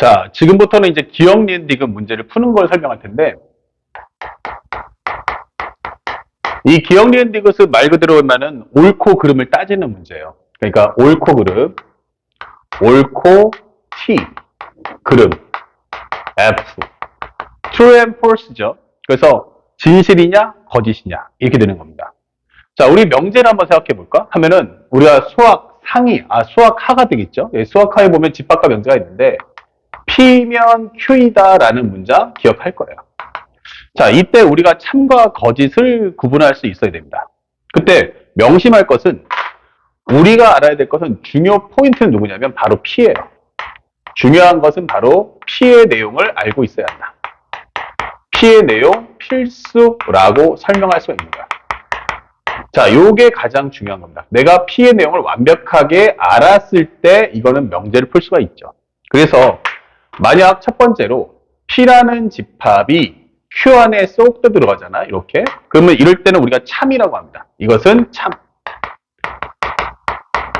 자, 지금부터는 이제 기억, 니은, 디귿 문제를 푸는 걸 설명할 텐데, 이 기억, 니은, 디귿을 말 그대로 하면은 옳고 그름을 따지는 문제예요. 그러니까 옳고 그름, 옳고 T, 그름, F, true and false죠. 그래서 진실이냐, 거짓이냐 이렇게 되는 겁니다. 자, 우리 명제를 한번 생각해 볼까? 하면은 우리가 수학 상위, 수학 하가 되겠죠. 수학 하에 보면 집합과 명제가 있는데 P면 Q이다라는 문장 기억할 거예요. 자, 이때 우리가 참과 거짓을 구분할 수 있어야 됩니다. 그때 명심할 것은 우리가 알아야 될 것은 중요 포인트는 누구냐면 바로 P예요. 중요한 것은 바로 P의 내용을 알고 있어야 한다. P의 내용 필수라고 설명할 수 있는 거야. 자, 요게 가장 중요한 겁니다. 내가 P의 내용을 완벽하게 알았을 때 이거는 명제를 풀 수가 있죠. 그래서 만약 첫 번째로 P라는 집합이 Q 안에 쏙 들어가잖아. 이렇게. 그러면 이럴 때는 우리가 참이라고 합니다. 이것은 참.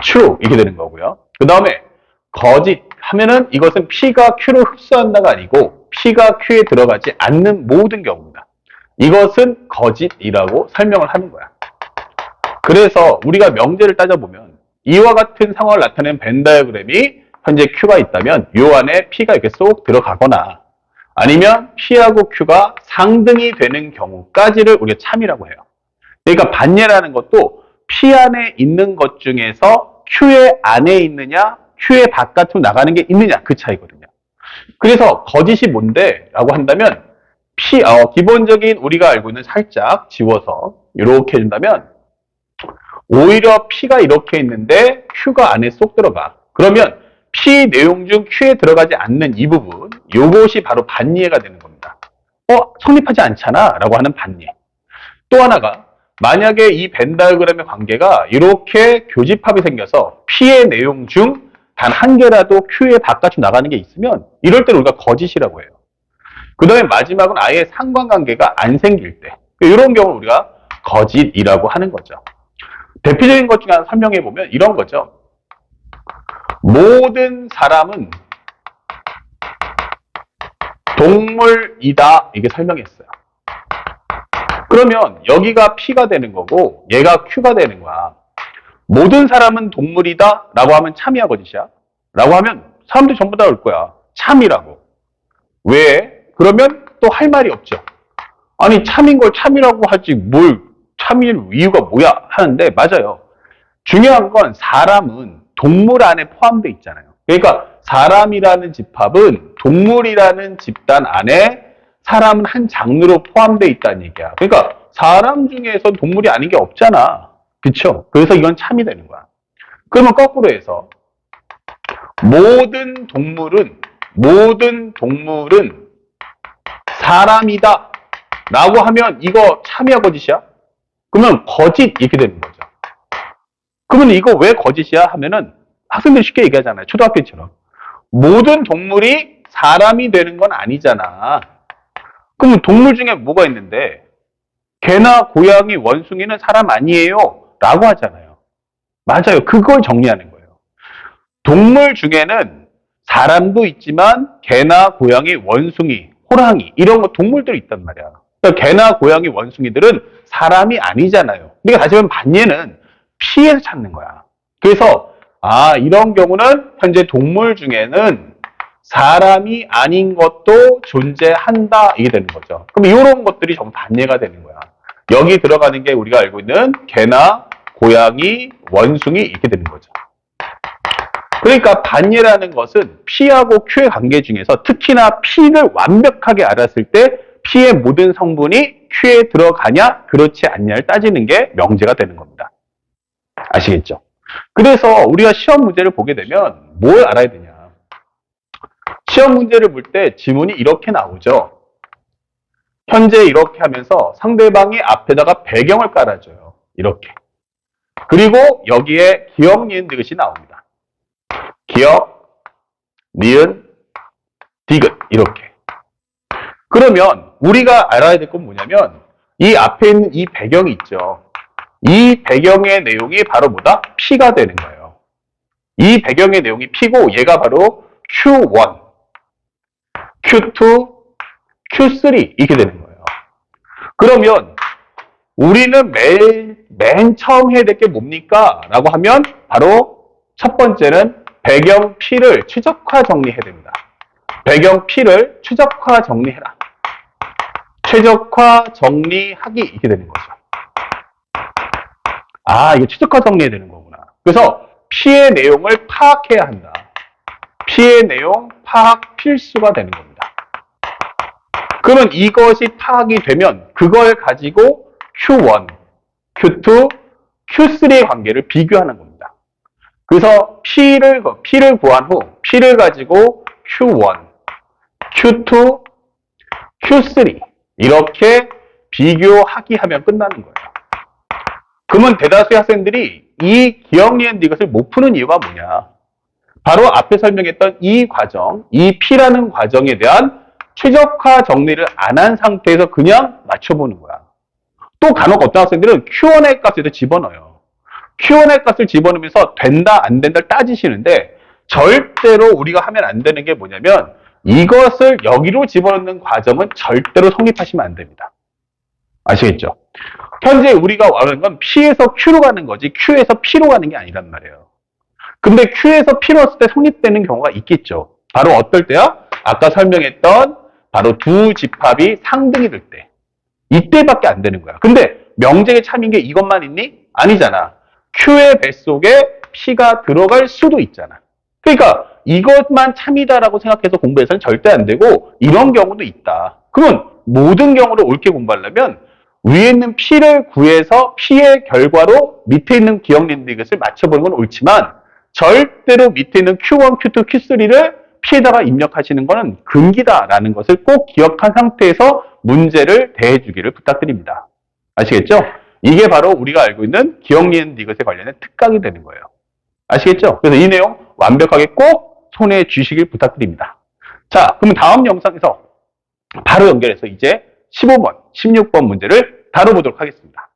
true 이렇게 되는 거고요. 그 다음에 거짓 하면은 이것은 P가 Q를 흡수한다가 아니고 P가 Q에 들어가지 않는 모든 경우입니다. 이것은 거짓이라고 설명을 하는 거야. 그래서 우리가 명제를 따져보면 이와 같은 상황을 나타낸 벤 다이어그램이 현재 Q가 있다면 요 안에 P가 이렇게 쏙 들어가거나 아니면 P하고 Q가 상등이 되는 경우까지를 우리가 참이라고 해요. 그러니까 반예라는 것도 P 안에 있는 것 중에서 Q의 안에 있느냐 Q의 바깥으로 나가는 게 있느냐 그 차이거든요. 그래서 거짓이 뭔데? 라고 한다면 기본적인 우리가 알고 있는 살짝 지워서 이렇게 해준다면 오히려 P가 이렇게 있는데 Q가 안에 쏙 들어가. 그러면 P 내용 중 Q에 들어가지 않는 이 부분, 요것이 바로 반예가 되는 겁니다. 성립하지 않잖아 라고 하는 반예. 또 하나가 만약에 이 벤 다이어그램의 관계가 이렇게 교집합이 생겨서 P의 내용 중 단 한 개라도 Q의 바깥으로 나가는 게 있으면 이럴 때는 우리가 거짓이라고 해요. 그 다음에 마지막은 아예 상관관계가 안 생길 때 이런 경우를 우리가 거짓이라고 하는 거죠. 대표적인 것 중에 하나 설명해 보면 이런 거죠. 모든 사람은 동물이다 이게 설명했어요. 그러면 여기가 P가 되는 거고 얘가 Q가 되는 거야. 모든 사람은 동물이다 라고 하면 참이야 거짓이야? 라고 하면 사람들이 전부 다 올 거야. 참이라고. 왜? 그러면 또 할 말이 없죠. 아니 참인 걸 참이라고 하지 뭘 참일 이유가 뭐야 하는데 맞아요. 중요한 건 사람은 동물 안에 포함되어 있잖아요. 그러니까 사람이라는 집합은 동물이라는 집단 안에 사람은 한 장르로 포함되어 있다는 얘기야. 그러니까 사람 중에서 동물이 아닌 게 없잖아. 그쵸? 그래서 이건 참이 되는 거야. 그러면 거꾸로 해서 모든 동물은 사람이다 라고 하면 이거 참이야 거짓이야? 그러면 거짓 이렇게 되는 거죠. 그러면 이거 왜 거짓이야 하면은 학생들이 쉽게 얘기하잖아요. 초등학교처럼. 모든 동물이 사람이 되는 건 아니잖아. 그럼 동물 중에 뭐가 있는데 개나 고양이, 원숭이는 사람 아니에요 라고 하잖아요. 맞아요. 그걸 정리하는 거예요. 동물 중에는 사람도 있지만 개나 고양이, 원숭이, 호랑이 이런 거 동물들이 있단 말이야. 그러니까 개나 고양이, 원숭이들은 사람이 아니잖아요. 그러니까 다시 말하면 반예는 P에서 찾는 거야. 그래서 이런 경우는 현재 동물 중에는 사람이 아닌 것도 존재한다 이게 되는 거죠. 그럼 이런 것들이 전부 반예가 되는 거야. 여기 들어가는 게 우리가 알고 있는 개나 고양이, 원숭이 이렇게 되는 거죠. 그러니까 반예라는 것은 P하고 Q의 관계 중에서 특히나 P를 완벽하게 알았을 때 P의 모든 성분이 Q에 들어가냐 그렇지 않냐를 따지는 게 명제가 되는 겁니다. 아시겠죠? 그래서 우리가 시험 문제를 보게 되면 뭘 알아야 되냐. 시험 문제를 볼 때 지문이 이렇게 나오죠. 현재 이렇게 하면서 상대방이 앞에다가 배경을 깔아줘요. 이렇게. 그리고 여기에 기억, 니은, 디귿이 나옵니다. 기억, 니은, 디귿 이렇게. 그러면 우리가 알아야 될 건 뭐냐면 이 앞에 있는 이 배경이 있죠. 이 배경의 내용이 바로 뭐다? P가 되는 거예요. 이 배경의 내용이 P고 얘가 바로 Q1. Q2, Q3 이렇게 되는 거예요. 그러면 우리는 맨 처음 해야 될 게 뭡니까? 라고 하면 바로 첫 번째는 배경 P를 최적화 정리해야 됩니다. 배경 P를 최적화 정리해라. 최적화 정리하기 이렇게 되는 거죠. 아, 이거 최적화 정리해야 되는 거구나. 그래서 P의 내용을 파악해야 한다. P의 내용 파악 필수가 되는 겁니다. 그러면 이것이 파악이 되면 그걸 가지고 Q1, Q2, Q3의 관계를 비교하는 겁니다. 그래서 P를 구한 후 P를 가지고 Q1, Q2, Q3 이렇게 비교하기 하면 끝나는 거예요. 그러면 대다수의 학생들이 이 기억, 니은, 이것을 못 푸는 이유가 뭐냐? 바로 앞에 설명했던 이 과정, 이 P라는 과정에 대한 최적화 정리를 안 한 상태에서 그냥 맞춰보는 거야. 또 간혹 어떤 학생들은 Q1의 값에도 집어넣어요. Q1의 값을 집어넣으면서 된다, 안 된다를 따지시는데 절대로 우리가 하면 안 되는 게 뭐냐면 이것을 여기로 집어넣는 과정은 절대로 성립하시면 안 됩니다. 아시겠죠? 현재 우리가 원하는 건 P에서 Q로 가는 거지 Q에서 P로 가는 게 아니란 말이에요. 근데 Q에서 P로 왔을 때 성립되는 경우가 있겠죠. 바로 어떨 때야? 아까 설명했던 바로 두 집합이 상등이 될 때. 이때밖에 안 되는 거야. 근데 명제의 참인 게 이것만 있니? 아니잖아. Q의 뱃속에 P가 들어갈 수도 있잖아. 그러니까 이것만 참이다라고 생각해서 공부해서는 절대 안 되고 이런 경우도 있다. 그러면 모든 경우를 옳게 공부하려면 위에 있는 P를 구해서 P의 결과로 밑에 있는 기억 린디귿을 맞춰보는 건 옳지만 절대로 밑에 있는 Q1, Q2, Q3를 P에다가 입력하시는 것은 금기다라는 것을 꼭 기억한 상태에서 문제를 대해주기를 부탁드립니다. 아시겠죠? 이게 바로 우리가 알고 있는 기억 니은 디귿에 관련된 특강이 되는 거예요. 아시겠죠? 그래서 이 내용 완벽하게 꼭 손에 쥐시길 부탁드립니다. 자, 그러면 다음 영상에서 바로 연결해서 이제 15번, 16번 문제를 다뤄보도록 하겠습니다.